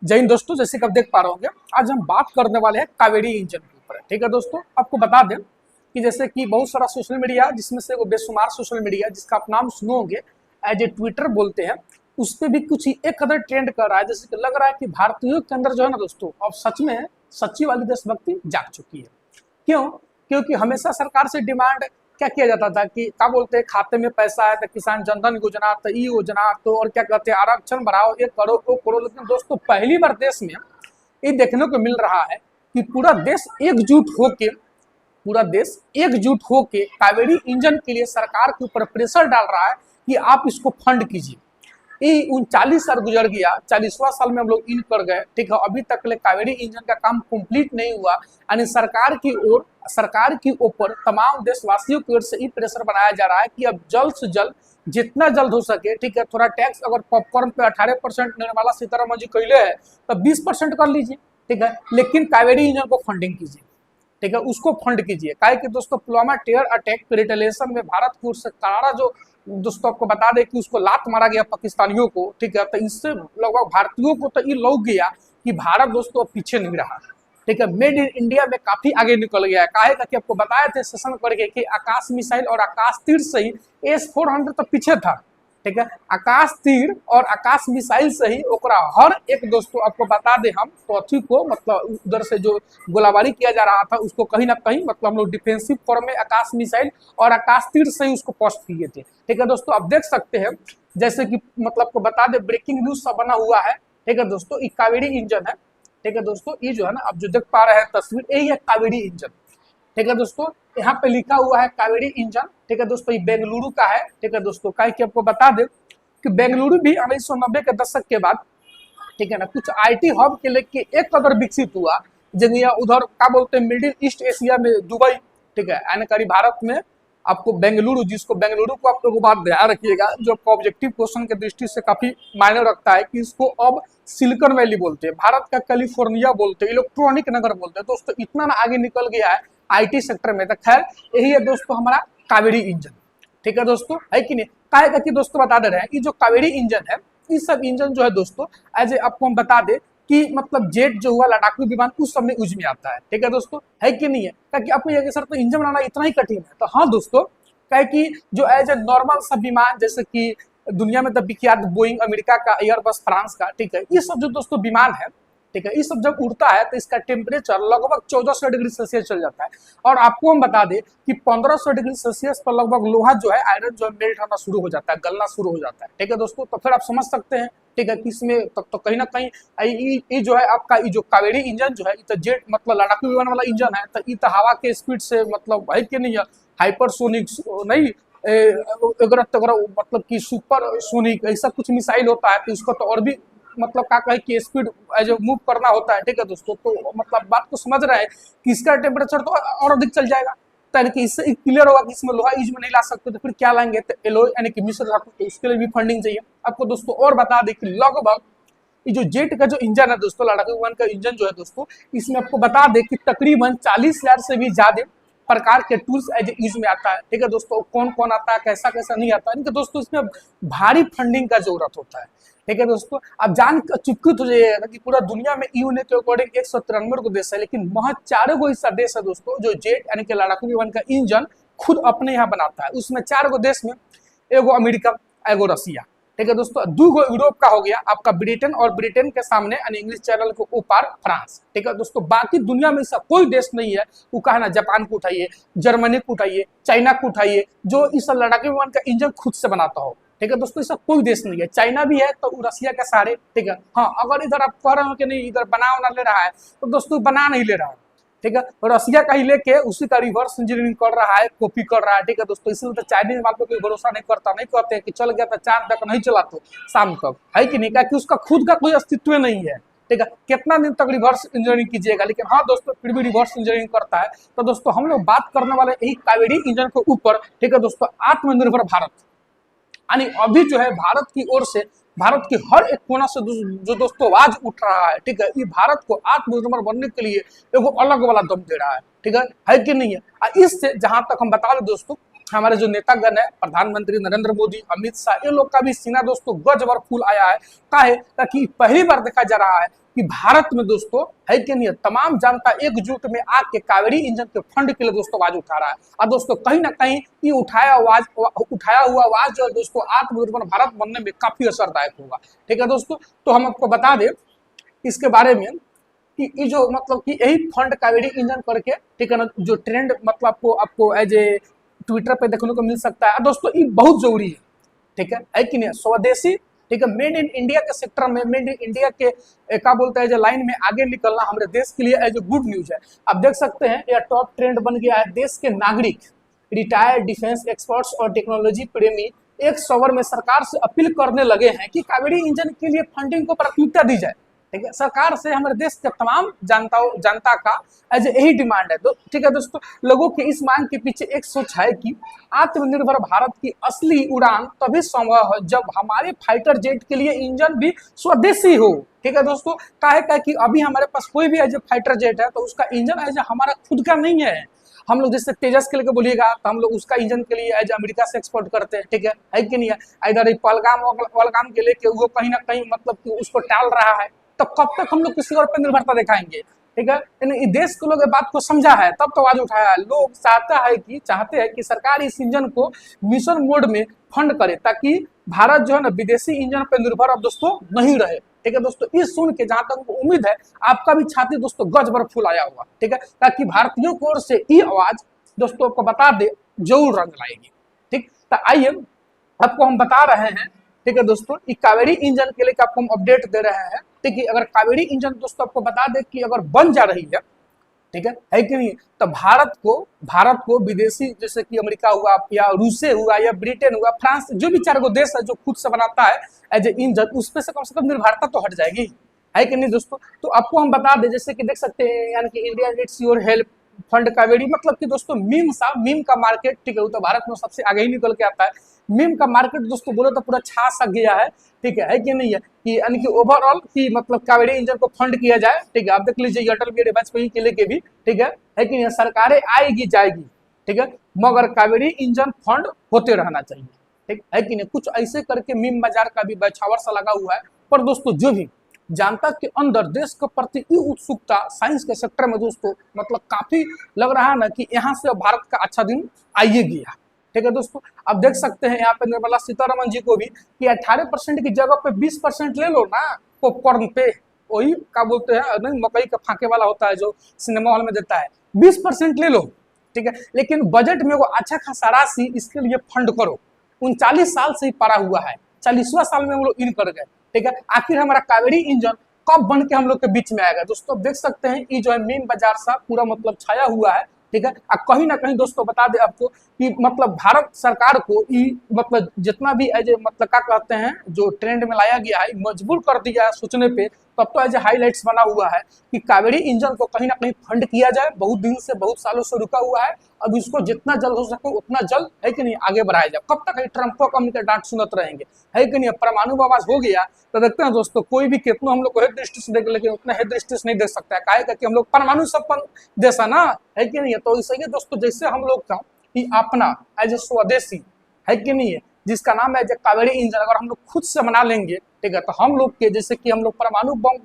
जय हिंद दोस्तों, जैसे कि आप देख पा रहे होंगे, आज हम बात करने वाले हैं कावेरी इंजन के ऊपर। ठीक है दोस्तों, आपको बता दें कि जैसे कि बहुत सारा सोशल मीडिया, जिसमें से वो बेशुमार सोशल मीडिया जिसका आप नाम सुनोगे, एज ए ट्विटर बोलते हैं, उस पर भी कुछ एक कदर ट्रेंड कर रहा है। जैसे कि लग रहा है कि भारतीयों के अंदर जो है ना दोस्तों, अब सच में सच्ची वाली देशभक्ति जाग चुकी है। क्यों? क्योंकि हमेशा सरकार से डिमांड क्या किया जाता था कि क्या बोलते हैं, खाते में पैसा है तो किसान जनधन योजना, तो ई योजना, तो और क्या कहते हैं, आरक्षण बढ़ाओ, 1 करोड़ 2 करोड़। लेकिन दोस्तों पहली बार देश में ये देखने को मिल रहा है कि पूरा देश एकजुट होके कावेरी इंजन के लिए सरकार के ऊपर प्रेशर डाल रहा है कि आप इसको फंड कीजिए। ये 39 साल गुजर गया, 40वां साल में हम लोग इन कर गए। ठीक है, अभी तक ले कावेरी इंजन का काम कंप्लीट नहीं हुआ। यानी सरकार की ऊपर तमाम देशवासियों की ओर से ये प्रेशर बनाया जा रहा है कि अब जल्द से जल्द, जितना जल्द हो सके, ठीक है, थोड़ा टैक्स, अगर पॉपकॉर्न पे 18% निर्मला सीतारमण जी कैले है तो 20% कर लीजिए। ठीक है, लेकिन कावेरी इंजन को फंडिंग कीजिए। ठीक है, उसको फंड कीजिए। काहे कि दोस्तों पुलवामा टेरर अटैक के रिटेलिएशन में भारत की ओर से करारा, जो दोस्तों आपको बता दें कि उसको लात मारा गया पाकिस्तानियों को। ठीक है, तो इससे लगभग भारतीयों को तो ये लग गया कि भारत दोस्तों पीछे नहीं रहा। ठीक है, मेड इन इंडिया में काफी आगे निकल गया है। काहे कि आपको बताए थे सेशन करके कि आकाश मिसाइल और आकाश तीर से ही S-400 तो पीछे था। ठीक है, आकाश तीर और आकाश मिसाइल से ही ओकरा हर एक, दोस्तों आपको बता दे, हम पृथ्वी को मतलब उधर से जो गोलाबारी किया जा रहा था उसको कहीं ना कहीं मतलब हम लोग डिफेंसिव फॉर्म में आकाश मिसाइल और आकाश तीर से ही उसको पोस्ट किए थे। ठीक है दोस्तों, आप देख सकते हैं जैसे कि मतलब को बता दे, ब्रेकिंग न्यूज सब बना हुआ है। ठीक है दोस्तों, ये कावेरी इंजन है। ठीक है दोस्तों, ये जो है ना, आप जो देख पा रहे हैं तस्वीर, यही है कावेरी इंजन। ठीक है दोस्तों, यहाँ पे लिखा हुआ है कावेरी इंजन। ठीक है दोस्तों, ये बेंगलुरु का है। ठीक है दोस्तों, काहे कि आपको बता दें कि बेंगलुरु भी 1990 के दशक के बाद, ठीक है ना, कुछ आईटी हब के लेके एक कदर विकसित हुआ। जगह उधर क्या बोलते हैं, मिडिल ईस्ट एशिया में दुबई। ठीक है, यानी भारत में आपको बेंगलुरु, जिसको बेंगलुरु को आप लोग बात ध्यान रखिएगा, जो ऑब्जेक्टिव क्वेश्चन के दृष्टि से काफी मायने रखता है, कि इसको अब सिलिकॉन वैली बोलते हैं, भारत का कैलिफोर्निया बोलते हैं, इलेक्ट्रॉनिक नगर बोलते हैं। दोस्तों इतना ना आगे निकल गया है आईटी सेक्टर में। तो खैर, यही है दोस्तों हमारा कावेरी इंजन। ठीक है दोस्तों, है कि नहीं? काहे कि दोस्तों बता दे रहे हैं, ये जो कावेरी इंजन है, ये सब इंजन जो है दोस्तों, एज ए आपको हम बता दे कि मतलब जेट जो हुआ, लड़ाकू विमान, उस सब में यूज में आता है। ठीक है दोस्तों, है कि नहीं है? ताकि आपको ये सर तो इंजन बनाना इतना ही कठिन है, तो हाँ दोस्तों, कहे कि जो एज ए नॉर्मल सब विमान, जैसे कि दुनिया में तो विख्यात बोइंग अमेरिका का, एयरबस फ्रांस का, ठीक है, ये सब जो दोस्तों विमान है, ठीक है, ये सब जब उड़ता है तो इसका टेम्परेचर लगभग 1400 डिग्री सेल्सियस चल जाता है। और आपको हम बता दें कि 1500 डिग्री सेल्सियस पर लगभग लोहा जो है, आयरन जो है, मेल्ट होना शुरू हो जाता है, गलना शुरू हो जाता है। ठीक है दोस्तों, तो फिर आप समझ सकते हैं, ठीक है, कि इसमें तो कहीं ना कहीं ये जो है आपका, ये जो कावेरी इंजन जो है, ये तो जेट मतलब लड़ाकू विमान वाला इंजन है, तो ये तो हवा के स्पीड से मतलब है कि नहीं है, हाइपरसोनिक नहीं, मतलब कि सुपर सोनिक ऐसा कुछ मिसाइल होता है, तो इसको तो और भी मतलब क्या कहे कि स्पीड एज मूव करना होता है। ठीक है दोस्तों, तो मतलब बात को समझ रहे हैं कि इसका टेम्परेचर तो और अधिक चल जाएगा। तो इससे क्लियर होगा कि इसमें लोहा यूज में नहीं ला सकते, तो फिर क्या लाएंगे? तो एलॉय यानी कि मिश्र धातु, तो उसके लिए भी फंडिंग चाहिए। आपको दोस्तों और बता दें कि लगभग ये जो जेट का जो इंजन है दोस्तों, लड़ाकू विमान का इंजन जो है दोस्तों, इसमें आपको बता दें कि तकरीबन 40,000 से भी ज्यादा प्रकार के टूल्स एज यूज में आता है। ठीक है दोस्तों, कौन कौन आता है, कैसा कैसा नहीं आता है, दोस्तों इसमें भारी फंडिंग का जरूरत होता है। ठीक है दोस्तों, आप जान चुकित हो जाइएगा कि पूरा दुनिया में यूने के अकॉर्डिंग 193 को देश है, लेकिन महज 4 गो ऐसा देश है दोस्तों जो जेट यानी कि लड़ाकू विमान का इंजन खुद अपने यहाँ बनाता है। उसमें 4 गो देश में, एगो अमेरिका, एगो रसिया, ठीक है दोस्तों, 2 गो यूरोप का हो गया आपका ब्रिटेन, और ब्रिटेन के सामने यानी इंग्लिश चैनल के ऊपर फ्रांस। ठीक है दोस्तों, बाकी दुनिया में ऐसा कोई देश नहीं है, वो कहा ना, जापान को उठाइए, जर्मनी को उठाइए, चाइना को उठाइए, जो इस लड़ाकू विमान का इंजन खुद से बनाता हो। ठीक है दोस्तों, ऐसा कोई देश नहीं है। चाइना भी है तो रसिया के सारे। ठीक है, हाँ, अगर इधर आप कह रहे हो कि नहीं इधर बना ले रहा है, तो दोस्तों बना नहीं ले रहा है। ठीक है, रसिया का ही लेके उसी का रिवर्स इंजीनियरिंग कर रहा है, कॉपी कर रहा है। ठीक है दोस्तों, इसलिए तो चाइनीज माल पे कोई भरोसा नहीं करता, नहीं कहते कि चल गया तो चांद तक नहीं चला तो शाम तक, है कि नहीं? कि उसका खुद का कोई अस्तित्व नहीं है। ठीक है, कितना दिन तक रिवर्स इंजीनियरिंग कीजिएगा, लेकिन हाँ दोस्तों फिर भी रिवर्स इंजीनियरिंग करता है। तो दोस्तों हम लोग बात करने वाले यही कावेरी इंजन के ऊपर। ठीक है दोस्तों, आत्मनिर्भर भारत, यानी अभी जो है भारत की ओर से, भारत की हर एक कोना से जो दोस्तों आवाज उठ रहा है, ठीक है, ये भारत को आत्मनिर्भर बनने के लिए एगो अलग वाला दम दे रहा है। ठीक है कि नहीं है? इससे जहां तक हम बता दें दोस्तों, हमारे जो नेतागण है, प्रधानमंत्री नरेंद्र मोदी, अमित शाह, ये लोग का भी सीना दोस्तों गज भर फूल आया है। काहे ताकि पहली बार देखा जा रहा है कि भारत में दोस्तों है कि नहीं, तमाम जनता एकजुट में आके कावेरी इंजन के फंड के लिए दोस्तों आवाज उठा रहा है। और दोस्तों कहीं ना कहीं ये उठाया हुआ आवाज जो है दोस्तों आत्मनिर्भर भारत बनने में काफी असरदायक होगा। ठीक है दोस्तों, तो हम आपको बता दें इसके बारे में कि ये जो मतलब कि यही फंड कावेरी इंजन करके, ठीक है ना, जो ट्रेंड मतलब आपको एज ए ट्विटर पे देखने को मिल सकता है दोस्तों, ये बहुत जरूरी है। ठीक है कि नहीं, स्वदेशी, ठीक है, मेड इन इंडिया के सेक्टर में, मेड इन इंडिया के क्या बोलते हैं जो लाइन में आगे निकलना हमारे देश के लिए एज ए गुड न्यूज है। आप देख सकते हैं यह टॉप ट्रेंड बन गया है। देश के नागरिक, रिटायर्ड डिफेंस एक्सपर्ट्स और टेक्नोलॉजी प्रेमी एक सवर में सरकार से अपील करने लगे हैं कि कावेरी इंजन के लिए फंडिंग को प्राथमिकता दी जाए। ठीक है, सरकार से हमारे देश के तमाम जनता का एज यही डिमांड है। ठीक है दोस्तों, लोगों की इस मांग के पीछे एक सोच है कि आत्मनिर्भर भारत की असली उड़ान तभी संभव है जब हमारे फाइटर जेट के लिए इंजन भी स्वदेशी हो। ठीक है दोस्तों, काहे कि अभी हमारे पास कोई भी एज फाइटर जेट है तो उसका इंजन एज हमारा खुद का नहीं है। हम लोग जैसे तेजस के लिए बोलिएगा तो हम लोग उसका इंजन के लिए एज अमेरिका से एक्सपोर्ट करते हैं। ठीक है कि नहीं है, इधर पलगाम के लेके वो कहीं ना कहीं मतलब कि उसको टाल रहा है, तो कब तक हम लोग किसी और पर निर्भरता दिखाएंगे। ठीक है, देश के लोग बात को समझा है तब तो आवाज उठाया है। लोग चाहते हैं कि सरकार इस इंजन को मिशन मोड में फंड करे ताकि भारत जो है ना विदेशी इंजन पर निर्भर अब दोस्तों नहीं रहे। ठीक है दोस्तों, इस सुन के जहां तक उम्मीद है आपका भी छाती दोस्तों गज भर फूल आया होगा। ठीक है, ताकि भारतीयों की ओर से ये आवाज दोस्तों को बता दे जरूर रंग लाएगी। ठीक, तो आइए आपको हम बता रहे हैं। ठीक है दोस्तों, ये कावेरी इंजन के लिए आपको हम अपडेट दे रहे हैं। ठीक है, अगर कावेरी इंजन दोस्तों आपको बता दे कि अगर बन जा रही है, ठीक है कि नहीं, तो भारत को विदेशी जैसे कि अमेरिका हुआ या रूसे हुआ या ब्रिटेन हुआ, फ्रांस, जो भी 4 देश है जो खुद से बनाता है एज ए इंजन, उस पर से कम निर्भरता तो हट जाएगी। है कि नहीं दोस्तों। तो आपको हम बता दें जैसे कि देख सकते हैं, यानी कि India needs your help fund Kaveri, मतलब कि दोस्तों मीम का मार्केट, ठीक है, वो तो भारत में सबसे आगे ही निकल के आता है। मीम का मार्केट दोस्तों बोलो तो पूरा छा सा गया है। ठीक है कि नहीं है, कि यानी कि ओवरऑल कि मतलब कावेरी इंजन को फंड किया जाए। ठीक है, आप देख लीजिए अटल बिहारी वाजपेयी के लेके भी, ठीक है कि नहीं, सरकारें आएगी जाएगी, ठीक है, मगर कावेरी इंजन फंड होते रहना चाहिए। ठीक है कि नहीं, कुछ ऐसे करके मीम बाजार का भी बछावर सा लगा हुआ है। पर दोस्तों जो भी जनता के अंदर देश के प्रति ये उत्सुकता साइंस के सेक्टर में दोस्तों मतलब काफी लग रहा है ना कि यहाँ से भारत का अच्छा दिन आइए गया। ठीक है दोस्तों, आप देख सकते हैं यहाँ पे निर्मला सीतारमण जी को भी कि 18% की जगह पे 20% ले लो ना पॉपकॉर्न पे, वही क्या बोलते हैं नहीं, मकई का फाके वाला होता है जो सिनेमा हॉल में देता है, 20% ले लो। ठीक है, लेकिन बजट में वो अच्छा खासा राशि इसके लिए फंड करो। 39 साल से ही पड़ा हुआ है, 40वां साल में हम लोग इन कर गए। ठीक है, आखिर हमारा कावेरी इंजन कब बन के हम लोग के बीच में आएगा। दोस्तों देख सकते हैं ये जो है मीम बाजार सा पूरा मतलब छाया हुआ है। ठीक है, कहीं ना कहीं दोस्तों बता दे आपको कि मतलब भारत सरकार को ये मतलब जितना भी एज मतलब क्या कहते हैं जो ट्रेंड में लाया गया है मजबूर कर दिया है सोचने पे, तब तो एज हाईलाइट्स बना हुआ है कि कावेरी इंजन को कहीं ना कहीं फंड किया जाए। बहुत दिन से, बहुत सालों से रुका हुआ है, अब इसको जितना जल्द हो सके उतना जल्द है कि नहीं आगे बढ़ाया जाए। कब तक ट्रम्प को कम के डांट सुनते रहेंगे, है कि नहीं। परमाणु आवाज हो गया तो देखते हैं दोस्तों, कोई भी कितना हम लोग को हेड दृष्टि से देख, लेकिन उतना हेड दृष्टि से नहीं देख सकता है। काहे कि हम लोग परमाणु संपन्न देश है ना, है कि नहीं। तो इसलिए दोस्तों जैसे हम लोग का कि अपना एज ए स्वदेशी, है कि नहीं है, जिसका नाम है कावेरी इंजन, अगर हम लोग खुद से बना लेंगे, ठीक है, तो हम लोग के जैसे कि हम लोग परमाणु बम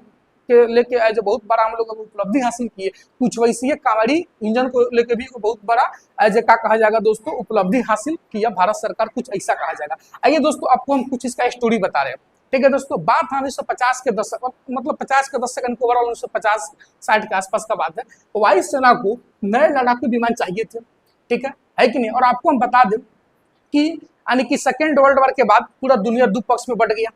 के लेके एज बहुत बड़ा हम लोग उपलब्धि हासिल किए, कुछ वैसे कावेरी इंजन को लेके भी बहुत बड़ा एज क्या कहा जाएगा दोस्तों उपलब्धि हासिल किया भारत सरकार, कुछ ऐसा कहा जाएगा। आइए दोस्तों आपको हम कुछ इसका स्टोरी बता रहे हैं। ठीक है दोस्तों, बात 1950 के दशक, मतलब 50 के दशक ओवरऑल 1950-60 के आसपास का बात है। वायुसेना को नए लड़ाकू विमान चाहिए थे। ठीक है कि नहीं। और आपको हम बता दें कि यानी कि सेकेंड वर्ल्ड वॉर के बाद पूरा दुनिया दो पक्ष में बढ़ गया।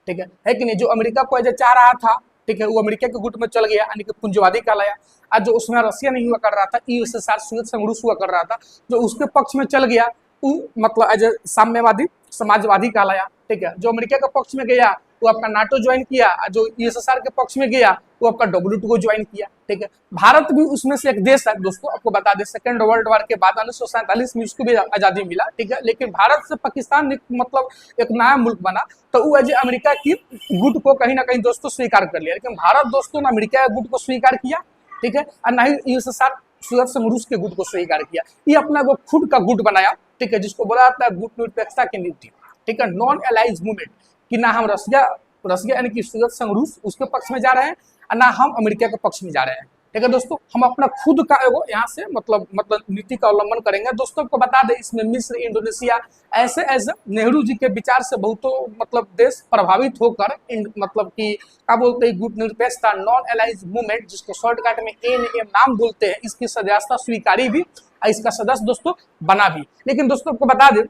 ठीक है कि नहीं। जो अमेरिका को एज चाह रहा था, ठीक है, वो अमेरिका के गुट में चल गया, यानी कि पुंजवादी कहलाया। आज जो उसमें रसिया नहीं हुआ कर रहा था, यूएसएसआर सोवियत संघ रूस हुआ कर रहा था, जो उसके पक्ष में चल गया वो मतलब एज साम्यवादी समाजवादी कहलाया। ठीक है, जो अमेरिका के पक्ष में गया वो आपका नाटो ज्वाइन किया, जो यूएसएसआर के पक्ष में गया वो आपका WTO को ज्वाइन किया। ठीक है, भारत भी उसमें से एक देश है दोस्तों। आपको बता दें सेकेंड वर्ल्ड वॉर के बाद 1947 में उसको भी आजादी मिला। ठीक है, लेकिन भारत से पाकिस्तान मतलब एक नया मुल्क बना, तो वो एज अमेरिका की गुट को कहीं ना कहीं दोस्तों स्वीकार कर लिया। लेकिन भारत दोस्तों ने अमेरिका के गुट को स्वीकार किया, ठीक है, और ना ही यूएसएसआर सोवियत संघ रूस के गुट को स्वीकार किया। ये अपना वो खुद का गुट बनाया, ठीक है, जिसको बोला जाता है गुट निरपेक्षता की नीति, ठीक है, नॉन एलाइज मूवमेंट, कि ना हम रसिया रसिया यानी कि सोवियत संघ रूस उसके पक्ष में जा रहे हैं और ना हम अमेरिका के पक्ष में जा रहे हैं। ठीक है दोस्तों, हम अपना खुद का एगो यहाँ से मतलब नीति का अवलंबन करेंगे। दोस्तों को बता दें, इसमें मिस्र, इंडोनेशिया ऐसे ऐसे नेहरू जी के विचार से बहुतों मतलब देश प्रभावित होकर मतलब कि क्या बोलते हैं गुट निरपेक्षता नॉन एलाइज मूवमेंट, जिसको शॉर्टकट में एनएम नाम बोलते हैं, इसकी सदस्यता स्वीकारी भी और इसका सदस्य दोस्तों बना भी। लेकिन दोस्तों को बता दें,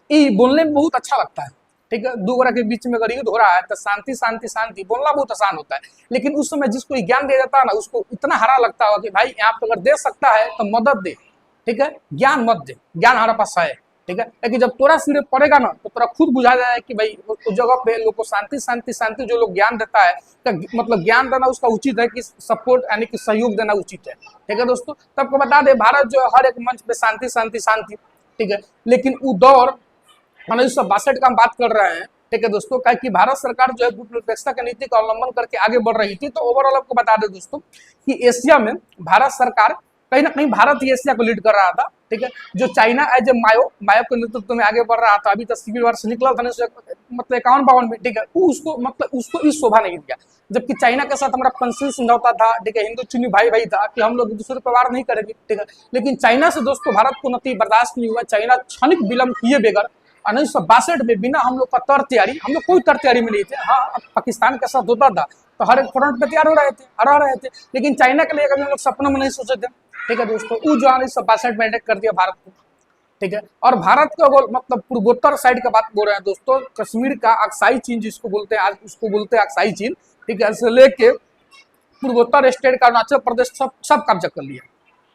ये बोलने में बहुत अच्छा लगता है, ठीक है, दो गोरा के बीच में अगर युद्ध हो रहा है तो शांति शांति शांति बोलना बहुत आसान होता है, लेकिन उस समय जिसको ज्ञान दिया जाता है ना, उसको इतना हरा लगता होगा कि भाई यहाँ पे अगर दे सकता है तो मदद दे, ठीक है, ज्ञान मत दे, ज्ञान हमारे पास है, ठीक है। लेकिन जब तोरा सिरे पड़ेगा ना तो तोरा खुद बुझा जाए कि भाई उस जगह पे लोग को शांति शांति शांति जो लोग ज्ञान देता है तो मतलब ज्ञान देना उसका उचित है कि सपोर्ट यानी कि सहयोग देना उचित है, ठीक है दोस्तों। तब को बता दे, भारत जो हर एक मंच पे शांति शांति शांति, ठीक है, लेकिन वो दौर 1962 का हम बात कर रहे हैं, ठीक है दोस्तों, क्या कि भारत सरकार जो है गुट निरपेक्षता की नीति का अवलंबन करके आगे बढ़ रही थी। तो ओवरऑल आपको बता दें दोस्तों कि एशिया में भारत सरकार कहीं ना कहीं भारत ही एशिया को लीड कर रहा था, ठीक है। जो चाइना एज ए मायो के नेतृत्व में आगे बढ़ रहा था, अभी तक सिविल वॉर से निकला था मतलब 51-52 में, ठीक है, उसको इस शोभा नहीं दिया। जबकि चाइना के साथ हमारा पंसिल समझौता था, ठीक है, हिंदू चीनी भाई भाई था कि हम लोग दूसरे पर वार नहीं करेंगे, ठीक है। लेकिन चाइना से दोस्तों भारत को नती बर्दाश्त नहीं हुआ। चाइना क्षणिक विलंब किए बगैर 1962 में बिना हम लोग का तर तैयारी, हम लोग कोई तर तैयारी में नहीं थे। हाँ, पाकिस्तान के साथ होता था तो हर एक फ्रंट पे तैयार हो रहे थे, लेकिन चाइना के लिए कभी हम लोग सपनों में नहीं सोचे थे, ठीक है दोस्तों। वो जो 1962 में अटैक कर दिया भारत को, ठीक है। और भारत का मतलब पूर्वोत्तर साइड का बात बोल रहे हैं दोस्तों, कश्मीर का अक्साई चीन जिसको बोलते हैं, आज उसको बोलते हैं अक्साई चीन, ठीक है, से लेके पूर्वोत्तर स्टेट का अरुणाचल प्रदेश सब कब्जा कर लिया।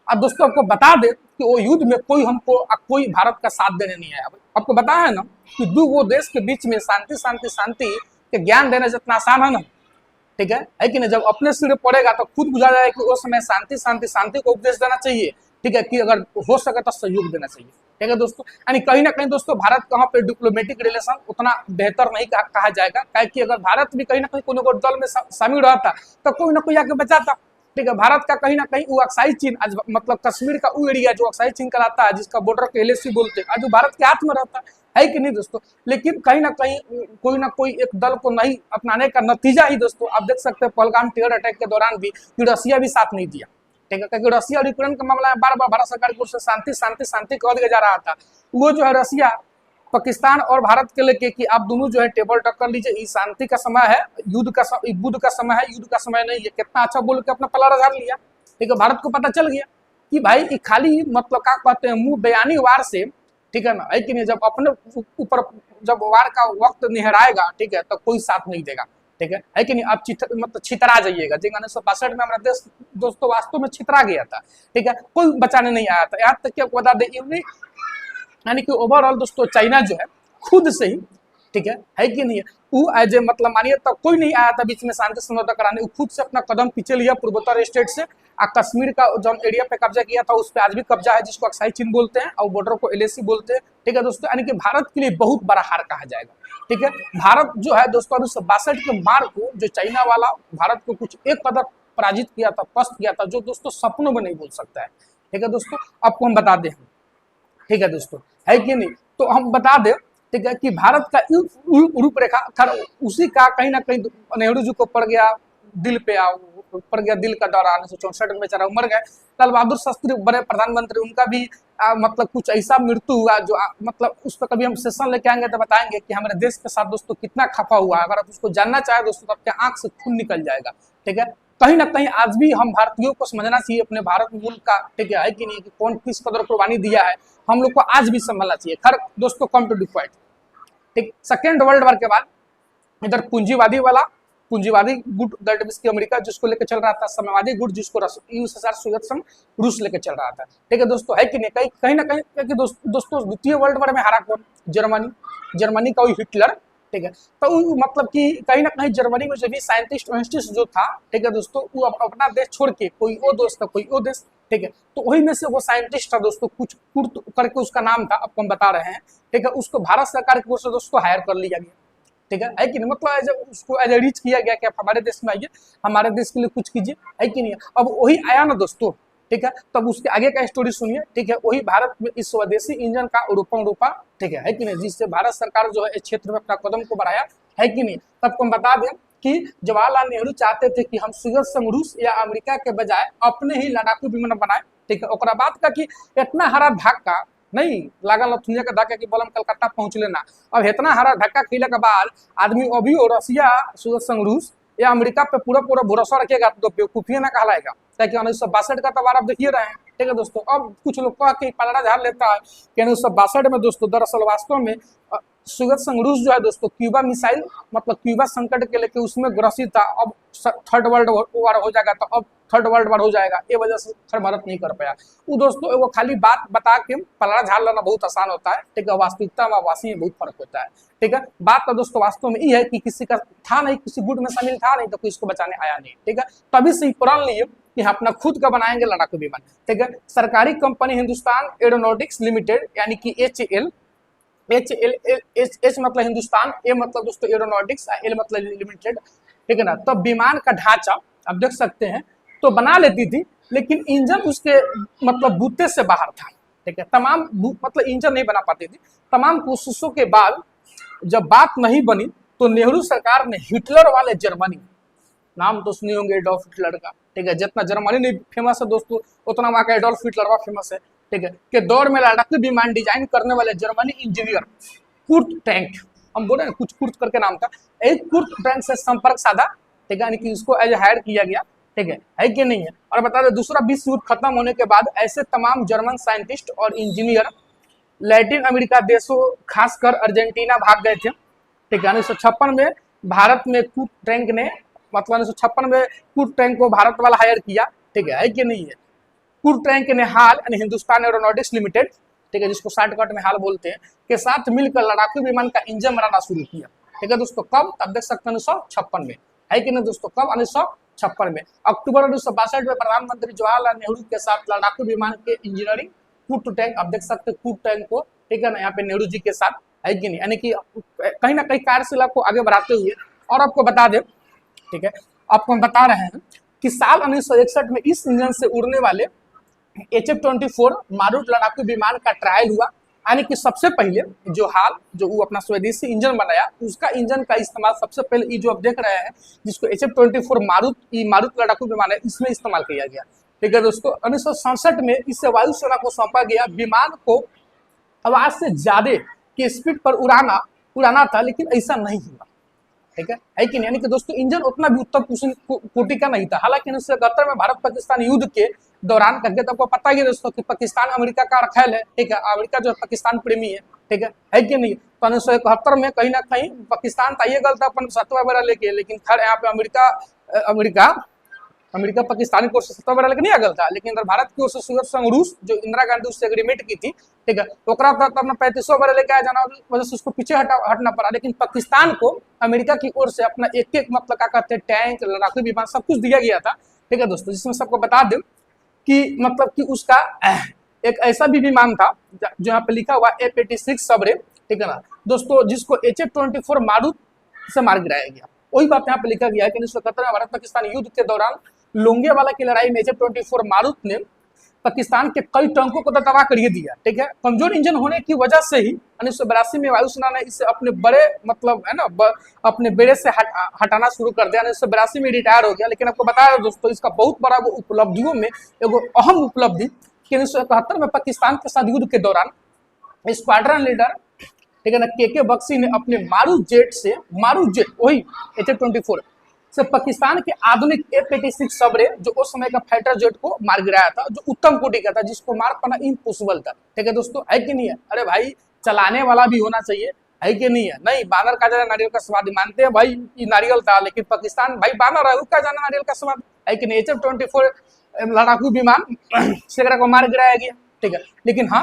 अब दोस्तों आपको बता दे कि वो युद्ध में कोई भारत का साथ देने नहीं आया। आपको बताया है ना कि वो देश के बीच में शांति शांति शांति के ज्ञान देना जितना आसान है ना, ठीक है कि नहीं, जब अपने सिर पड़ेगा तो खुद बुझा जाए कि उस समय शांति शांति शांति को उपदेश देना चाहिए, ठीक है, कि अगर हो सके तो सहयोग देना चाहिए, ठीक है दोस्तों। यानी कहीं ना कहीं दोस्तों भारत कहाँ पे डिप्लोमेटिक रिलेशन उतना बेहतर नहीं कहा जाएगा, कि अगर भारत भी कहीं ना कहीं कोनो दल में शामिल रहता तो कोई ना कोई आके बचाता, ठीक है। भारत का कहीं ना कहीं वो अक्साई चीन आज मतलब कश्मीर का वो एरिया जो अक्साई चीन कहलाता है, जिसका बॉर्डर के LAC बोलते हैं, आज वो भारत के हाथ में रहता है कि नहीं दोस्तों। लेकिन कहीं ना कहीं कोई ना कोई एक दल को नहीं अपनाने का नतीजा ही दोस्तों आप देख सकते हैं, पहलगाम टेरर अटैक के दौरान भी रसिया भी साथ नहीं दिया, ठीक है, क्योंकि रसिया और यूक्रेन का मामला है, बार बार भारत सरकार की ओर से शांति शांति शांति कह दिया जा रहा था। वो जो है रसिया पाकिस्तान और भारत के लेके कि आप दोनों जो है टेबल टक्कर लीजिए, ये शांति का समय है, युद्ध का समय है, युद्ध का समय नहीं है, कितना अच्छा बोल के अपना पल्ला रझाड़ लिया, ठीक है। भारत को पता चल गया कि भाई खाली मतलब क्या कहते हैं मुंह बयानी वार से, ठीक है ना, है कि नहीं, जब अपने ऊपर जब वार का वक्त निहराएगा, ठीक है, तो कोई साथ नहीं देगा, ठीक है कि नहीं। आप मतलब छितरा जाइएगा, जी 1962 में हमारा देश दोस्तों वास्तव में छितरा गया था, ठीक है, कोई बचाने नहीं आया था। यहाँ तक कि आपको बता दें, यानी कि ओवरऑल दोस्तों चाइना जो है खुद से ही, ठीक है कि नहीं, वो एज ए मतलब मानिए तो कोई नहीं आया था बीच में शांति समझौता कराने, वो खुद से अपना कदम पीछे लिया पूर्वोत्तर स्टेट से, कश्मीर का जो एरिया पे कब्जा किया था उस पर आज भी कब्जा है, जिसको अक्साई चीन बोलते हैं, और बॉर्डर को LAC बोलते हैं, ठीक है दोस्तों। यानी कि भारत के लिए बहुत बड़ा हार कहा जाएगा, ठीक है। भारत जो है दोस्तों 1962 के मार को जो चाइना वाला भारत को कुछ एक कदर पराजित किया था, पस्त किया था, जो दोस्तों सपनों में नहीं बोल सकता है, ठीक है दोस्तों। आपको हम बता दें, ठीक है दोस्तों, है कि नहीं, तो हम बता दें, ठीक है, कि भारत का रूपरेखा उसी का कहीं ना कहीं नेहरू जी को पड़ गया दिल पे, दिल का दौरा 1964 में बेचारा मर गए। लाल बहादुर शास्त्री बड़े प्रधानमंत्री, उनका भी मतलब कुछ ऐसा मृत्यु हुआ जो मतलब उस पर कभी हम सेशन लेके आएंगे तो बताएंगे कि हमारे देश के साथ दोस्तों कितना खफा हुआ। अगर आप उसको जानना चाहे दोस्तों तो आपके आंख से खून निकल जाएगा, ठीक है। कहीं ना कहीं आज भी हम भारतीयों को समझना चाहिए अपने भारत मुल्क का, ठीक है कि नहीं, कि कौन किस कदर कुर्बानी दिया है, हम लोग को आज भी समझना चाहिए। खैर दोस्तों कम टू द पॉइंट, ठीक। सेकेंड वर्ल्ड वॉर के बाद इधर पूंजीवादी गुट दैट मींस की अमेरिका जिसको लेकर चल रहा था, साम्यवादी गुट जिसको USSR सोवियत संघ रूस लेकर चल रहा था, ठीक है दोस्तों, है कि नहीं। कहीं ना कहीं दोस्तों द्वितीय वर्ल्ड वॉर में हारा कौन? जर्मनी का हिटलर, ठीक है। तो मतलब कि कहीं ना कहीं जर्मनी में जो भी साइंटिस्ट जो था, ठीक है दोस्तों, वो अपना देश छोड़ के कोई वो देश था, कोई वो देश, ठीक है। तो वही में से वो साइंटिस्ट था दोस्तों, कुछ कुर्त करके उसका नाम था, आपको हम बता रहे हैं, ठीक है। उसको भारत सरकार की ओर से दोस्तों हायर कर लिया गया, ठीक है कि नहीं, मतलब उसको एज ए रीच किया गया कि आप हमारे देश में आइए, हमारे देश के लिए कुछ कीजिए, है कि नहीं। अब वही आया ना दोस्तों, ठीक है। तब उसके आगे का स्टोरी सुनिए, ठीक है। वही भारत में इस स्वदेशी इंजन का रूपम रूपा, ठीक है कि नहीं, जिससे भारत सरकार जो है इस क्षेत्र में अपना कदम को बढ़ाया है कि नहीं। तब हम बता दें कि जवाहरलाल नेहरू चाहते थे कि हम सुगत संग रूस या अमेरिका के बजाय अपने ही लड़ाकू विमान बनाए, ठीक है। ओकरा बाद का कि इतना हरा धक्का नहीं लागल दुनिया का धक्का कि बोलम कलकत्ता पहुंच लेना। अब इतना हरा धक्का खिले के बाद आदमी अभी रसिया सुगत संग रूस या अमेरिका पे पूरा पूरा भरोसा रखेगा तो बेवकूफिया ना कहलाएगा, ताकि 1962 का तबार आप देखिए रहे हैं, ठीक है दोस्तों। अब कुछ लोग कह के पलड़ा झाड़ लेता है कि 1962 में दोस्तों दरअसल वास्तव में सुगत संग रूस जो है दोस्तों क्यूबा मिसाइल मतलब क्यूबा संकट के लेके उसमें ग्रसित था। अब थर्ड वर्ल्ड वार हो जाएगा, तो अब थर्ड वर्ल्ड वार हो जाएगा, ये वजह से भारत नहीं कर पाया। वो दोस्तों वो खाली बात बता के पलड़ा झाड़ लेना बहुत आसान होता है, ठीक है। वास्तविकता में वासी में बहुत फर्क होता है, ठीक है। बात तो दोस्तों वास्तव में ये है कि किसी का था नहीं, किसी गुट में शामिल था नहीं, तो कोई इसको बचाने आया नहीं, ठीक है। तभी से प्रण लिए कि हम अपना खुद का बनाएंगे लड़ाकू विमान, ठीक है। सरकारी कंपनी हिंदुस्तान एरोनॉटिक्स लिमिटेड यानी कि HAL, H मतलब हिंदुस्तान, A मतलब दोस्तों एरोनॉटिक्स, L मतलब लिमिटेड, ठीक है ना। तब विमान का ढांचा आप देख सकते हैं तो बना लेती थी, लेकिन इंजन उसके मतलब बूते से बाहर था, ठीक है। तमाम मतलब इंजन नहीं बना पाती थी। तमाम कोशिशों के बाद जब बात नहीं बनी तो नेहरू सरकार ने हिटलर वाले जर्मनी, नाम तो सुने होंगे एडोल्फ हिटलर का, ठीक है। जितना जर्मनी नहीं फेमस है दोस्तों उतना वहाँ का एडोल्फ हिटलर वहाँ फेमस है, ठीक है। के दौर में लड़ाकू विमान डिजाइन करने वाले जर्मनी इंजीनियर कुर्ट टैंक, हम बोले ना कुछ कुर्ट करके नाम था, एक कुर्ट टैंक से संपर्क साधा, ठीक है, यानी कि इसको एज हायर किया गया, ठीक है कि नहीं है। और बता दें दूसरा विश्व युद्ध खत्म होने के बाद ऐसे तमाम जर्मन साइंटिस्ट और इंजीनियर लैटिन अमेरिका देशों खासकर अर्जेंटीना भाग गए थे, ठीक है। 1956 में भारत में कुर्ट टैंक ने मतलब 1956 में कुर्ट टैंक को भारत वाला हायर किया, ठीक है कि नहीं है। कुर्ट टैंक ने हाल यानी हिंदुस्तान एरोनॉटिक्स लिमिटेड, ठीक है, जिसको शॉर्टकट में हाल बोलते हैं, के साथ मिलकर लड़ाकू विमान का इंजन बनाना शुरू किया, ठीक है दोस्तों। कब? तब देख सकते हैं 1956 में, है कि नहीं दोस्तों। कब? 1956 में। अक्टूबर 1962 में प्रधानमंत्री जवाहरलाल नेहरू के साथ लड़ाकू विमान के इंजीनियरिंग कुर्ट टैंक, आप देख सकते हैं कुर्ट टैंक को, ठीक है ना, यहाँ पे नेहरू जी के साथ, है कि नहीं, यानी कि कहीं ना कहीं कार्यशिला को आगे बढ़ाते हुए। और आपको बता दें, ठीक है, आपको हम बता रहे हैं कि साल 1961 में इस इंजन से उड़ने वाले HF-24 मारूट लड़ाकू विमान का ट्रायल हुआ, यानी कि सबसे पहले जो वो अपना स्वदेशी इंजन बनाया उसका इंजन का इस्तेमाल सबसे पहले ये जो आप देख रहे हैं जिसको HF-24 मारूट लड़ाकू विमान है इसमें इस्तेमाल किया गया, ठीक है दोस्तों। 1967 में इससे वायुसेना को सौंपा गया। विमान को आवाज से ज्यादा की स्पीड पर उड़ाना था, लेकिन ऐसा नहीं हुआ, ठीक है कि नहीं, यानी कि दोस्तों इंजन उतना भी उत्तम कोटि का नहीं था। हालांकि 1971 में भारत पाकिस्तान युद्ध के दौरान करके तो आपको पता ही है दोस्तों कि पाकिस्तान अमेरिका का रखेल है, ठीक है। अमेरिका जो है पाकिस्तान प्रेमी है, ठीक है कि नहीं। तो 1971 में कहीं ना कहीं पाकिस्तान तो ये गलता अपन सत्वा वगैरह लेके, लेकिन खैर यहाँ पे अमेरिका पाकिस्तानी की ओर से सत्ता वगैरह लेके नहीं आ गल था, लेकिन इधर भारत की ओर से सुगत संग रूस जो इंदिरा गांधी उससे एग्रीमेंट की थी, ठीक है, ओकरा तक अपना 3500 वगैरह लेके आ जाना वजह से उसको पीछे हटना पड़ा। लेकिन पाकिस्तान को अमेरिका की ओर से अपना एक एक मतलब क्या कहते हैं टैंक लड़ाकू विमान सब कुछ दिया गया था, ठीक है दोस्तों। जिसमें सबको बता दें कि मतलब कि उसका एक ऐसा भी विमान था जो यहाँ पे लिखा हुआ F-86 सबरे, ठीक है ना दोस्तों, जिसको HF-24 मारूट से मार गिराया गया। वही बात यहाँ पे लिखा गया है कि 1971 में भारत पाकिस्तान युद्ध के दौरान लोंगेवाला की लड़ाई में HF-24 मारूट ने पाकिस्तान के कई टैंकों को तो तबाह कर दिया, ठीक है। कमजोर इंजन होने की वजह से ही 1982 में वायुसेना ने इसे अपने बड़े मतलब है ना अपने बेड़े से हटाना शुरू कर दिया। 1982 में रिटायर हो गया। लेकिन आपको बताया दोस्तों इसका बहुत बड़ा वो उपलब्धियों में एगो अहम उपलब्धि कि 1971 में पाकिस्तान के साथ युद्ध के दौरान स्क्वाड्रन लीडर, ठीक है ना, के बख्शी ने अपने मारूट जेट वही HF-24 से पाकिस्तान के आधुनिक F-86 सबरे जो उस समय का फाइटर जेट को मार गिराया था, जो उत्तम कोटि का था, जिसको मार पाना इम्पॉसिबल था, ठीक है दोस्तों, है कि नहीं है। अरे भाई चलाने वाला भी होना चाहिए, है कि नहीं है। नहीं बानर का जाना नारियल का स्वाद मानते हैं भाई, ये नारियल था, लेकिन पाकिस्तान भाई बानर है उसका जाना नारियल का स्वाद, है कि नहीं। HF-24 लड़ाकू विमान से को मार गिराया गया, ठीक है। लेकिन हाँ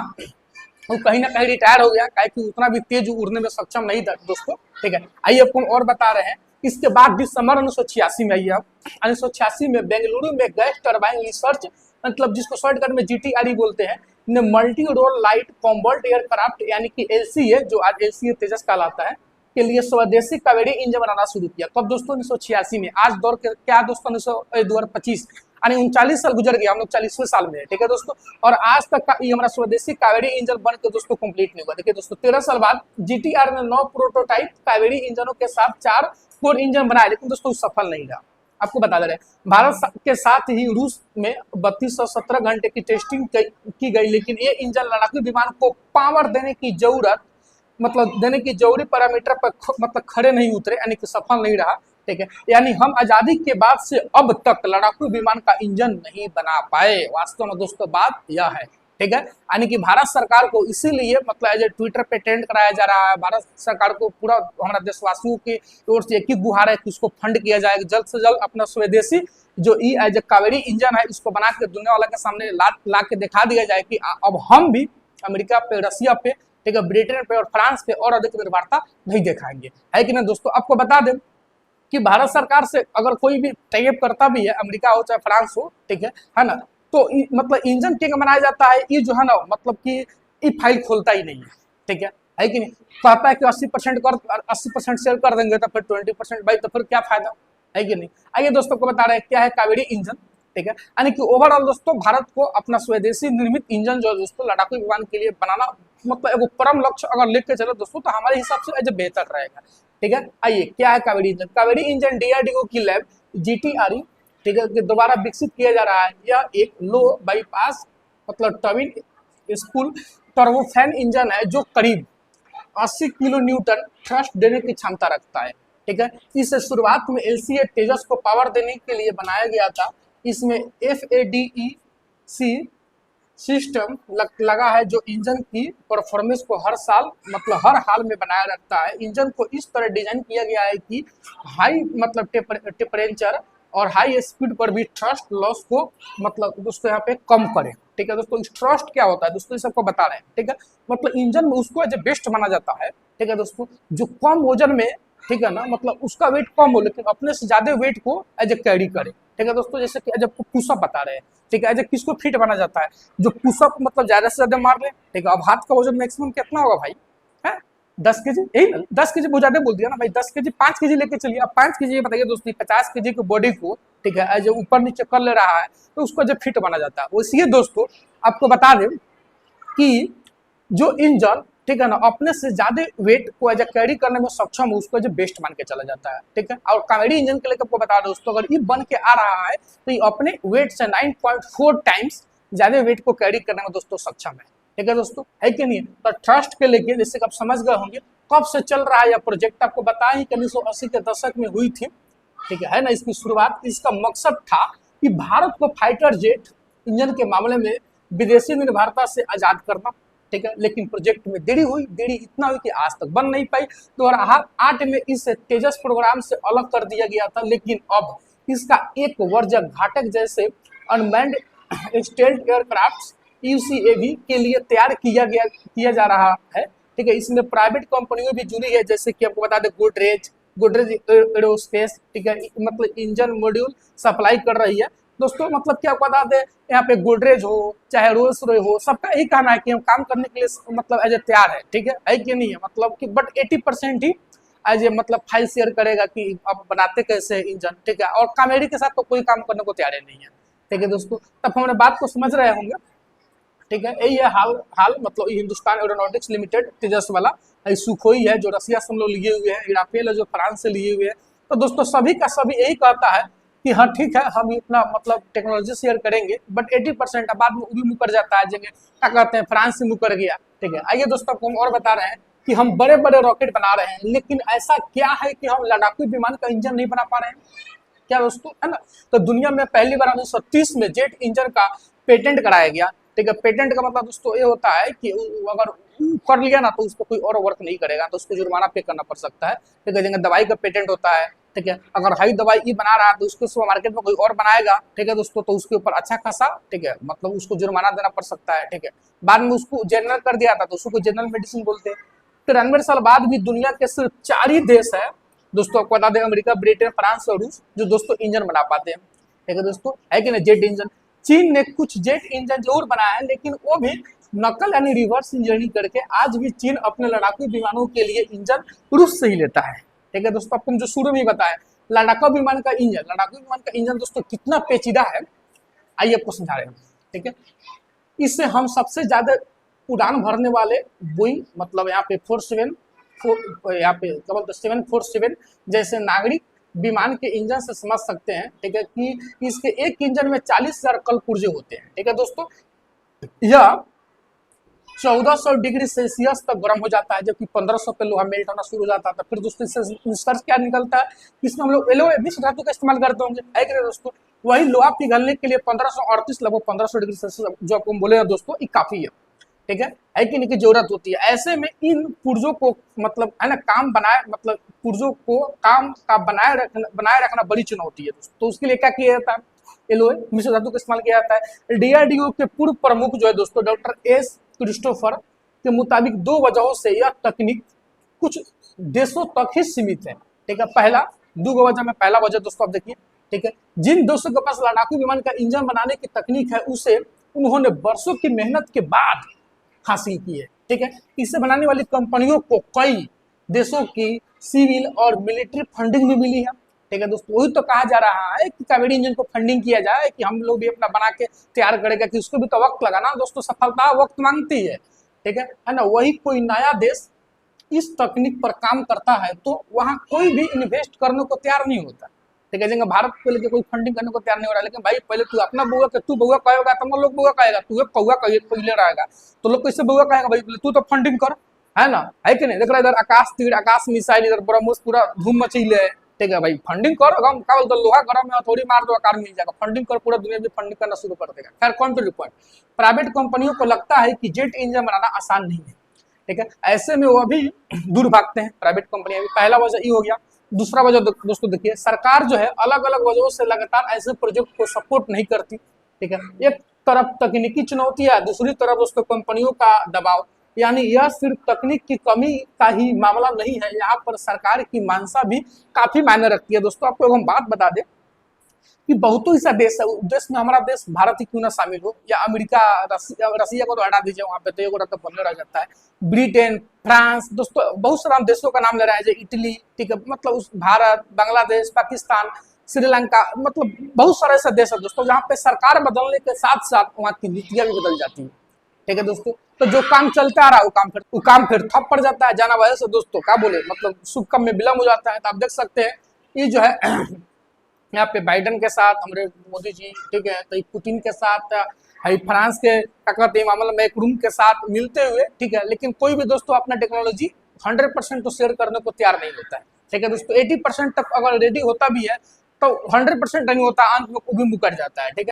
वो कहीं ना कहीं रिटायर हो गया, कि उतना भी तेज उड़ने में सक्षम नहीं था दोस्तों, ठीक है। आइए आपको और बता रहे हैं। इसके बाद दिसंबर 1986 में, आइए आप 1986 में बेंगलुरु में गैस टरबाइन रिसर्च मतलब जिसको शॉर्टकट में GTRE बोलते हैं ने multi role light combat aircraft यानी कि LCA जो आज LCA तेजस कहलाता है के लिए स्वदेशी कावेरी इंजन बनाना शुरू किया। कब दोस्तों? 1986 में। आज दौर के क्या दोस्तों 2025, यानी 39 साल गुजर गया, हम लोग 40वें साल में है, ठीक है दोस्तों। और आज तक का ये हमारा स्वदेशी कावेरी इंजन बन के दोस्तों कंप्लीट नहीं हुआ। देखिए दोस्तों 13 साल बाद GTR ने 9 प्रोटोटाइप कावेरी इंजनों के साथ 4 कोर इंजन बनाए, लेकिन दोस्तों सफल नहीं रहा। आपको बता दे रहे हैं भारत के साथ ही रूस में 3217 घंटे की टेस्टिंग की गई, लेकिन ये इंजन लड़ाकू विमान को पावर देने की जरूरत देने की जरूरी पैरामीटर पर मतलब खड़े नहीं उतरे, यानी कि सफल नहीं रहा, ठीक है। यानी हम आजादी के बाद से अब तक लड़ाकू विमान का इंजन नहीं बना पाए। वास्तव में दोस्तों बात यह है, ठीक है। यानी कि भारत सरकार को इसीलिए एज ए ट्विटर पे ट्रेंड कराया जा रहा है। भारत सरकार को पूरा हमारा देशवासियों की ओर से एक ही गुहार है कि उसको फंड किया जाए, जल्द से जल्द अपना स्वदेशी जो एज ए कावेरी इंजन है इसको बना के दुनिया वाला के सामने ला के दिखा दिया जाए कि अब हम भी अमेरिका पे, रसिया पे, ठीक है, ब्रिटेन पे और फ्रांस पे और अधिक निर्भरता नहीं दिखाएंगे, है कि नहीं दोस्तों। आपको बता दें कि भारत सरकार से अगर कोई भी टाइप करता भी है, अमेरिका हो चाहे फ्रांस हो, ठीक है ना, तो इंजन ठीक बनाया जाता है, ये जो है ना कि ये फाइल खोलता ही नहीं है, ठीक है कि नहीं। कहता है कि 80% सेल कर देंगे तो फिर 20% भाई, तो फिर क्या फायदा, है कि नहीं। आइए दोस्तों को बता रहे हैं क्या है कावेरी इंजन, ठीक है। यानी कि ओवरऑल दोस्तों भारत को अपना स्वदेशी निर्मित इंजन जो दोस्तों लड़ाकू विमान के लिए बनाना एक परम लक्ष्य अगर लेके चलो दोस्तों तो हमारे हिसाब से बेहतर रहेगा, ठीक है। आइए क्या है Kaveri engine. Kaveri engine DRDO की लैब GTRE, ठीक है, दोबारा विकसित किया जा रहा है। यह एक लो bypass turbine spool turbofan engine है जो करीब 80 किलो न्यूटन थ्रस्ट देने की क्षमता रखता है, ठीक है। इसे शुरुआत में LCA तेजस को पावर देने के लिए बनाया गया था। इसमें FADEC सिस्टम लगा है जो इंजन की परफॉर्मेंस को हर साल हर हाल में बनाए रखता है। इंजन को इस तरह डिजाइन किया गया है कि हाई टेम्परेचर और हाई स्पीड पर भी थ्रस्ट लॉस को दोस्तों यहाँ पे कम करे, ठीक है दोस्तों। थ्रस्ट क्या होता है दोस्तों, सबको बता रहे हैं, ठीक है। इंजन में उसको एज ए बेस्ट माना जाता है, ठीक है दोस्तों, जो कम वजन में, ठीक है ना, उसका वेट कम हो लेकिन अपने से ज्यादा वेट को एज ए कैरी करे, ठीक है दोस्तों। जैसे कि एज ए पुशअप बता रहे हैं, ठीक है, एज ए किसको फिट माना जाता है, जो पुशअप ज्यादा से ज्यादा मार रहे हैं, ठीक है। अब हाथ का वजन मैक्सिमम कितना होगा भाई, है 10 केजी, यही 10 केजी बहुत ज्यादा बोल दिया ना भाई, 10 केजी 5 केजी लेके चलिए। अब 5 केजी बताइए दोस्तों 50 केजी की बॉडी को, ठीक है, एज ऊपर नीचे कर ले रहा है तो उसको जब फिट माना जाता है। वैसे दोस्तों आपको बता दें कि जो इंजन, ठीक है ना, अपने से ज्यादा वेट को एज कैरी करने में सक्षम हो उसको जो बेस्ट मान के चला जाता है, ठीक है। और कावेरी इंजन के लिए आपको बता दो दोस्तों, अगर ये बन के आ रहा है तो ये अपने वेट से 9.4 टाइम्स ज्यादा वेट को कैरी करने में दोस्तों सक्षम है, ठीक है दोस्तों, है कि नहीं। तो ट्रस्ट के लेके जैसे आप समझ गए होंगे कब से चल रहा है यह प्रोजेक्ट, आपको बताया ही कि 1980 के दशक में हुई थी, ठीक है ना। इसकी शुरुआत, इसका मकसद था कि भारत को फाइटर जेट इंजन के मामले में विदेशी निर्भरता से आजाद करना, ठीक है। लेकिन प्रोजेक्ट में देरी इतना हुई कि आज तक बन नहीं पाई। 2008 में इस तेजस प्रोग्राम से अलग कर दिया गया था, लेकिन अब इसका एक वर्जन घाटक जैसे अनमैन्ड स्टेल्थ एयरक्राफ्ट UCAV के लिए तैयार किया जा रहा है, ठीक है। इसमें प्राइवेट कंपनियों भी जुड़ी है, जैसे कि आपको बता दें गोदरेज एरोस्पेस, ठीक है, इंजन मॉड्यूल सप्लाई कर रही है दोस्तों। क्या बता दें, यहाँ पे गोदरेज हो चाहे रोल्स रॉय हो, सबका यही कहना है कि हम काम करने के लिए एज ए तैयार है, ठीक है कि नहीं है। कि बट 80% ही एज ए फाइल शेयर करेगा कि आप बनाते कैसे इंजन, ठीक है। और कावेरी के साथ तो कोई काम करने को तैयार नहीं है, ठीक है दोस्तों। तब हमारे बात को समझ रहे होंगे, ठीक है। यही है हाल हिंदुस्तान एरोनॉटिक्स लिमिटेड तेजस वाला, सुखोई है जो रसिया से हम लोग लिए हुए हैं, राफेल है जो फ्रांस से लिए हुए हैं। तो दोस्तों सभी का सभी यही कहता है कि हाँ ठीक है, हम इतना टेक्नोलॉजी शेयर करेंगे, बट 80% बाद में वो भी मुकर जाता है, जगह क्या कहते हैं फ्रांस से मुकर गया, ठीक है। आइए दोस्तों आपको हम और बता रहे हैं कि हम बड़े बड़े रॉकेट बना रहे हैं, लेकिन ऐसा क्या है कि हम लड़ाकू विमान का इंजन नहीं बना पा रहे हैं, क्या दोस्तों, है ना। तो दुनिया में पहली बार 1930 में जेट इंजन का पेटेंट कराया गया, ठीक है। पेटेंट का दोस्तों ये होता है कि अगर कर लिया ना तो उसको कोई और वर्क नहीं करेगा तो उसको जुर्माना पे करना पड़ सकता है, ठीक है। जैसे दवाई का पेटेंट होता है, ठीक है, अगर हाई दवाई ये बना रहा है तो उसको मार्केट में कोई और बनाएगा, ठीक है दोस्तों, तो उसके ऊपर अच्छा खासा, ठीक है, उसको जुर्माना देना पड़ सकता है, ठीक है। बाद में उसको जनरल कर दिया था तो उसको जनरल मेडिसिन बोलते हैं। 93 साल बाद भी दुनिया के सिर्फ 4 ही देश है दोस्तों, आपको बता दें, अमेरिका, ब्रिटेन, फ्रांस और रूस, जो दोस्तों इंजन बना पाते हैं, ठीक है दोस्तों, है कि नहीं, जेट इंजन। चीन ने कुछ जेट इंजन जरूर बनाया है, लेकिन वो भी नकल यानी रिवर्स इंजीनियरिंग करके आज भी चीन अपने लड़ाकू विमानों के लिए इंजन रूस से ही लेता है, ठीक है दोस्तों। आपको जो शुरू में बताया लड़ाकू विमान का इंजन दोस्तों कितना पेचीदा है, आइए आपको समझा रहे हैं, ठीक है। इससे हम सबसे ज्यादा उड़ान भरने वाले बोइंग मतलब यहाँ पे 47 यहाँ पे 747 जैसे नागरिक विमान के इंजन से समझ सकते हैं, ठीक है, कि इसके एक इंजन में 40,000 कल पुर्जे होते हैं, ठीक है दोस्तों। यह 1400 डिग्री सेल्सियस तक गर्म हो जाता है, जबकि 1500 पे लोहा मेल्ट होना शुरू हो जाता है। फिर दोस्तों इससे निष्कर्ष क्या निकलता है, इसमें हम लोग एलॉय मिश्र धातु का इस्तेमाल करते होंगे, है कि नहीं दोस्तों। वही लोहा पिघलने के लिए 1538 लगभग 1500 डिग्री सेल्सियस जो आपको बोले हैं दोस्तों, ये काफी है, ठीक है कि नहीं की जरूरत होती है। ऐसे में इन पुर्जों को मतलब है ना काम बनाए मतलब पुर्जों को काम का बनाए रखना बड़ी चुनौती है दोस्तों। तो उसके लिए क्या किया जाता है, एलॉय मिश्र धातु का इस्तेमाल किया जाता है। डीआरडीओ के पूर्व प्रमुख जो है दोस्तों डॉक्टर एस क्रिस्टोफर के मुताबिक 2 वजहों से यह तकनीक कुछ देशों तक ही सीमित है, ठीक है। पहला 2 वजह में पहला वजह दोस्तों आप देखिए, ठीक है, जिन देशों के पास लड़ाकू विमान का इंजन बनाने की तकनीक है उसे उन्होंने वर्षों की मेहनत के बाद हासिल की है, ठीक है। इसे बनाने वाली कंपनियों को कई देशों की सिविल और मिलिट्री फंडिंग भी मिली है, ठीक है दोस्तों। वही तो कहा जा रहा है कि कावेरी इंजन को फंडिंग किया जाए, कि हम लोग भी अपना बना के तैयार करेगा, कि उसको भी तो वक्त लगा ना दोस्तों, सफलता वक्त मांगती है, ठीक है ना। वही कोई नया देश इस तकनीक पर काम करता है तो वहां कोई भी इन्वेस्ट करने को तैयार नहीं होता, ठीक है। जैसे भारत को लेकर कोई फंडिंग करने को तैयार नहीं हो रहा, लेकिन भाई पहले तू अपना बउआ के तू बउआ कहेगा तब लोग बउआ कहेगा, तू कौआ पहले रहेगा तो लोग कैसे बउआ कहेगा, भाई तू तो फंडिंग कर, है ना, है कि नहीं। देख रहा इधर आकाश तीर आकाश मिसाइल, इधर ब्रह्मोस पूरा धूम मचीले है, ठीक है भाई फंडिंग कर, हम क्या बोलते लोहा गरम में थोड़ी मार दो आकार मिल जाएगा, फंडिंग कर, पूरा दुनिया में फंडिंग करना शुरू कर देगा। खैर कौन टू पॉइंट, प्राइवेट कंपनियों को लगता है कि जेट इंजन बनाना आसान नहीं है, ठीक है। ऐसे में वो अभी दूर भागते हैं प्राइवेट कंपनियां भी, पहला वजह ये हो गया। दूसरा वजह दोस्तों देखिए, सरकार जो है अलग अलग वजहों से लगातार ऐसे प्रोजेक्ट को सपोर्ट नहीं करती, ठीक है। एक तरफ तकनीकी चुनौती है, दूसरी तरफ दोस्तों कंपनियों का दबाव, यानी यह सिर्फ तकनीक की कमी का ही मामला नहीं है, यहाँ पर सरकार की मानसा भी काफी मायने रखती है दोस्तों। आपको हम बात बता दें कि बहुतों ऐसा देश है, देश में हमारा देश भारत ही क्यों ना शामिल हो, या अमेरिका रसिया को तो हटा दीजिए, वहां पे तो एक तो बंद रह जाता है, ब्रिटेन फ्रांस दोस्तों, बहुत सारा देशों का नाम ले रहा है, जैसे इटली, ठीक है, मतलब उस भारत बांग्लादेश पाकिस्तान श्रीलंका, मतलब बहुत सारे ऐसे देश है दोस्तों जहाँ पे सरकार बदलने के साथ साथ वहाँ की नीतियां भी बदल जाती है, ठीक है दोस्तों। तो जो काम चलता आ रहा है वो काम फिर ठप पड़ जाता है, जाना वजह से दोस्तों क्या बोले मतलब शुभ काम में विलम्ब हो जाता है। तो आप देख सकते हैं ये जो है यहाँ पे बाइडन के साथ हमारे मोदी जी, ठीक है, तो पुतिन के साथ फ्रांस के क्या कहते हैं मामला मैक्रून के साथ मिलते हुए, ठीक है, लेकिन कोई भी दोस्तों अपना टेक्नोलॉजी 100% तो शेयर करने को तैयार नहीं होता है, ठीक है दोस्तों। 80% तक अगर रेडी होता भी है तो 100% नहीं होता, अंत में वो भी मुकर जाता है, ठीक है।